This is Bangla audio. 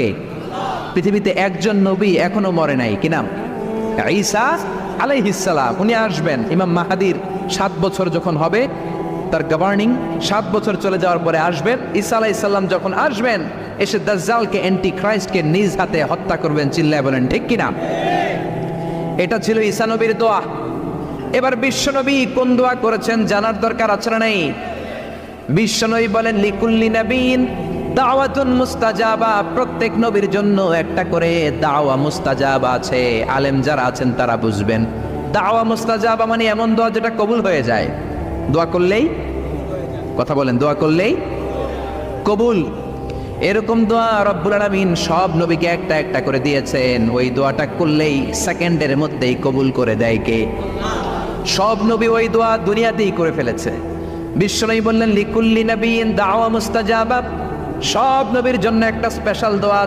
কে? পৃথিবীতে একজন নবী এখনো মরে নাই, কি নাম? ঈসা আলাইহিস সালাম। উনি আসবেন। ইমাম মাহাদির 7 বছর যখন হবে, তার গভর্নিং 7 বছর চলে যাওয়ার পরে আসবেন। ঈসা আলাইহিস সালাম যখন আসবেন, এসে দাজ্জালকে, অ্যান্টি ক্রাইস্টকে নিজ হাতে হত্যা করবেন। চিল্লায় বলেন ঠিক কি না? এটা ছিল ঈসা নবীর দোয়া। এবার বিশ্বনবী কোন দোয়া করেছেন জানার দরকার আছে না নাই? বিশ্বনবী বলেন লিকুল্লি নাবিয়িন দাওয়াতুন মুস্তাজাবা। প্রত্যেক নবীর জন্য একটা করে দাওয়া মুস্তাজাবা আছে। আলেম যারা আছেন তারা বুঝবেন। দাওয়া মুস্তাজাবা মানে এমন দোয়া যেটা কবুল হয়ে যায়। দোয়া করলেই, কথা বলেন, দোয়া করলেই কবুল। এরকম দোয়া রব্বুল আলামিন সব নবীকে একটা একটা করে দিয়েছেন। ওই দোয়াটা করলেই সেকেন্ডের মধ্যেই কবুল করে দেয় কে? সব নবী ওই দোয়া দুনিয়াতেই করে ফেলেছে। বিশ্বনবী বললেন লিকুল্লি নাবিয়িন দাওয়া মুস্তাজাবা। সব নবীর জন্য একটা স্পেশাল দোয়া।